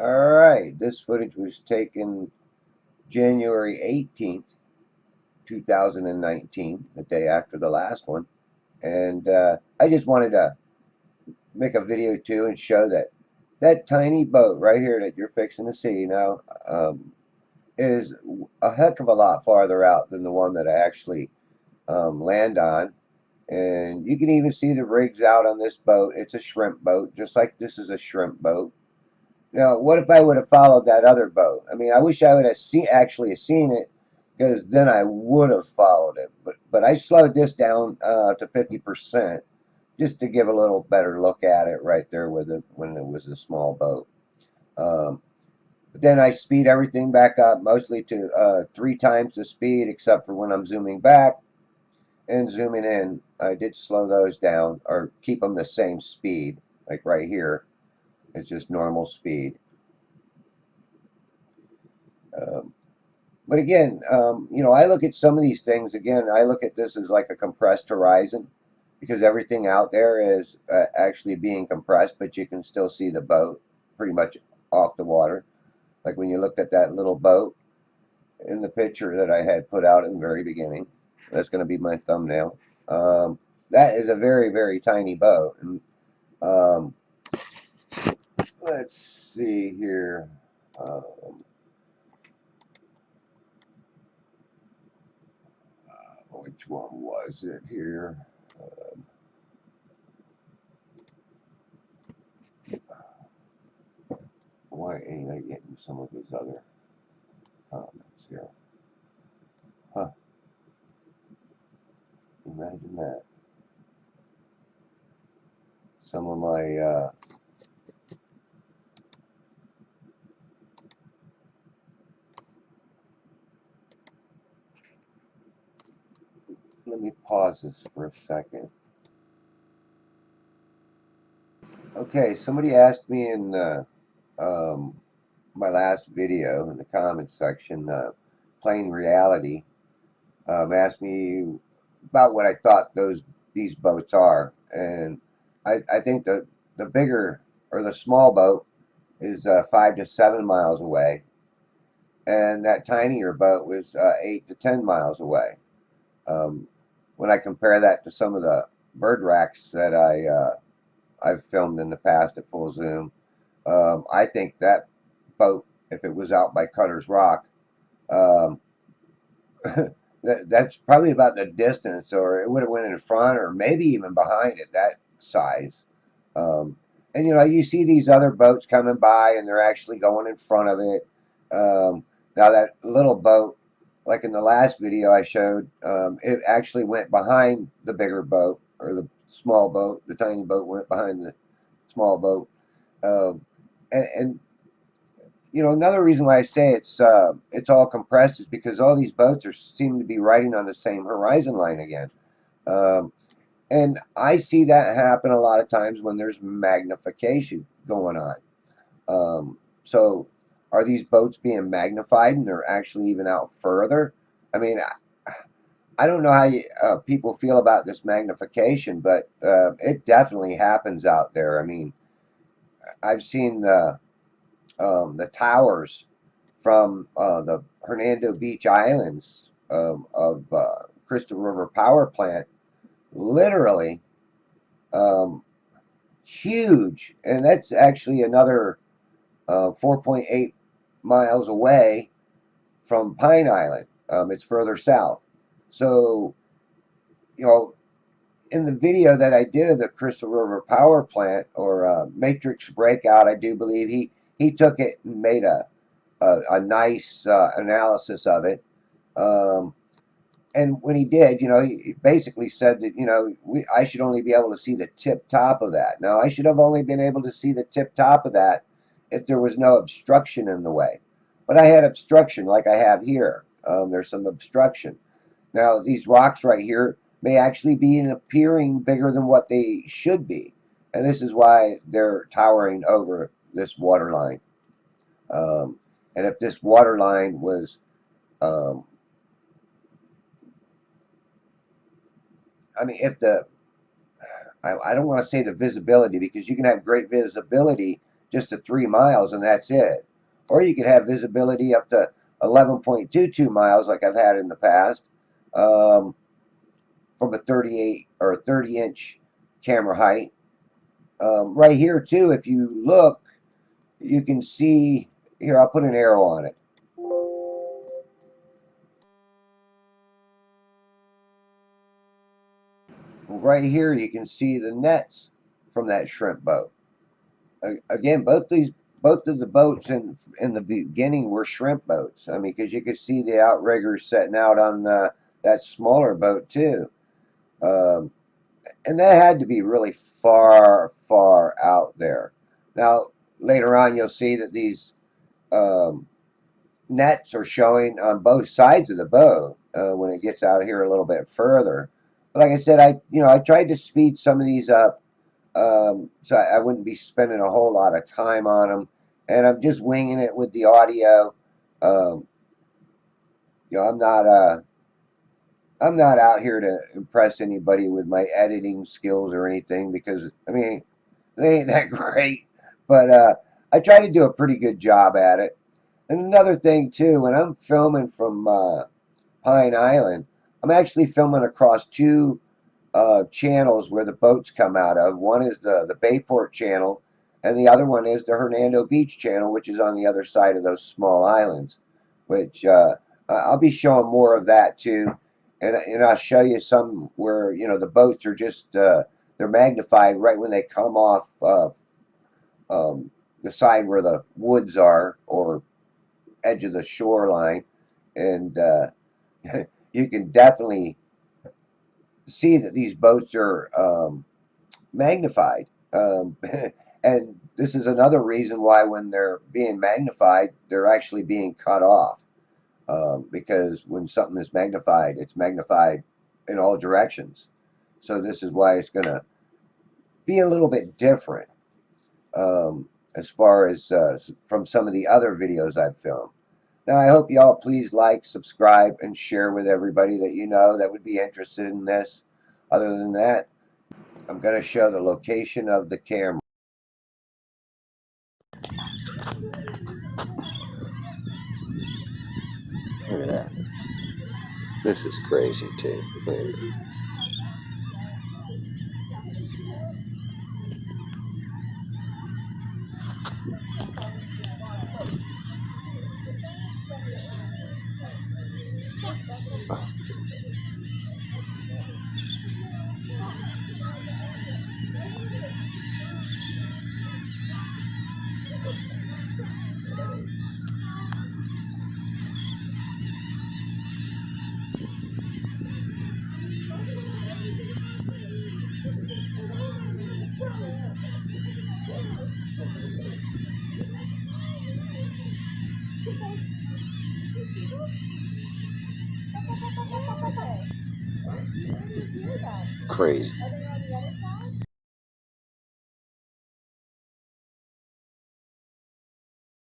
Alright, this footage was taken January 18th, 2019, the day after the last one. And I just wanted to make a video too and show that that tiny boat right here that you're fixing to see now is a heck of a lot farther out than the one that I actually land on. And you can even see the rigs out on this boat. It's a shrimp boat, just like this is a shrimp boat. Now, what if I would have followed that other boat? I mean, I wish I would have actually seen it, because then I would have followed it. But I slowed this down to 50% just to give a little better look at it right there with it when it was a small boat. Um, but then I speed everything back up, mostly to 3 times the speed, except for when I'm zooming back and zooming in. I did slow those down or keep them the same speed, like right here. It's just normal speed. Um, But again, I look at some of these things. Again, I look at this as like a compressed horizon, because everything out there is actually being compressed, but you can still see the boat pretty much off the water. Like when you looked at that little boat in the picture that I had put out in the very beginning. That's going to be my thumbnail. That is a very, very tiny boat. And um, let's see here. Um, which one was it here? Why ain't I getting some of his other comments here? Huh, imagine that. Some of my, let me pause this for a second. Okay, somebody asked me in um, my last video in the comments section, Plain Reality, asked me about what I thought these boats are. And I think the bigger or the small boat is 5 to 7 miles away, and that tinier boat was 8 to 10 miles away. Um, when I compare that to some of the bird racks that I've filmed in the past at full zoom, I think that boat, if it was out by Cutter's Rock, um, that's probably about the distance, or it would have went in front, or maybe even behind it. That size. Um, and you see these other boats coming by, and they're actually going in front of it. Now that little boat, like in the last video I showed, it actually went behind the bigger boat, or the small boat. The tiny boat went behind the small boat. Um, and another reason why I say it's all compressed is because all these boats are seem to be riding on the same horizon line again. Um, and I see that happen a lot of times when there's magnification going on. So are these boats being magnified and they're actually even out further? I mean, I don't know how people feel about this magnification, but it definitely happens out there. I mean, I've seen the towers from the Hernando Beach Islands of Crystal River Power Plant, literally um, huge. And that's actually another 4.8 miles away from Pine Island. It's further south. So, you know, in the video that I did of the Crystal River Power Plant, or Matrix Breakout, I do believe he took it and made a nice analysis of it. Um, and when he did, he basically said that, I should only be able to see the tip top of that. Now, I should have only been able to see the tip top of that if there was no obstruction in the way. But I had obstruction like I have here. There's some obstruction. Now, these rocks right here may actually be appearing bigger than what they should be. And this is why they're towering over this water line. Um, and if this water line was um, I mean, if I don't want to say the visibility, because you can have great visibility just to 3 miles and that's it. Or you could have visibility up to 11.22 miles like I've had in the past, um, from a 38 or 30-inch camera height. Right here too, if you look, you can see here. I'll put an arrow on it. Right here, you can see the nets from that shrimp boat. Again, both of the boats in the beginning were shrimp boats. I mean, because you could see the outriggers setting out on that smaller boat too, um, and that had to be really far, far out there. Now later on, you'll see that these um, nets are showing on both sides of the boat when it gets out here a little bit further. But like I said, I tried to speed some of these up, so I wouldn't be spending a whole lot of time on them. And I'm just winging it with the audio. Um, I'm not out here to impress anybody with my editing skills or anything because I mean they ain't that great. But I try to do a pretty good job at it. And another thing too, when I'm filming from Pine Island, I'm actually filming across two channels where the boats come out of. One is the Bayport channel, and the other one is the Hernando Beach channel, which is on the other side of those small islands. Which I'll be showing more of that too, and I'll show you some where the boats are just they're magnified right when they come off the side where the woods are or edge of the shoreline, and you can definitely see that these boats are magnified. And this is another reason why when they're being magnified, they're actually being cut off. Because when something is magnified, it's magnified in all directions. So this is why it's going to be a little bit different as far as from some of the other videos I've filmed. Now, I hope y'all please like, subscribe, and share with everybody that you know that would be interested in this. Other than that, I'm going to show the location of the camera. Look at that. This is crazy too. Crazy.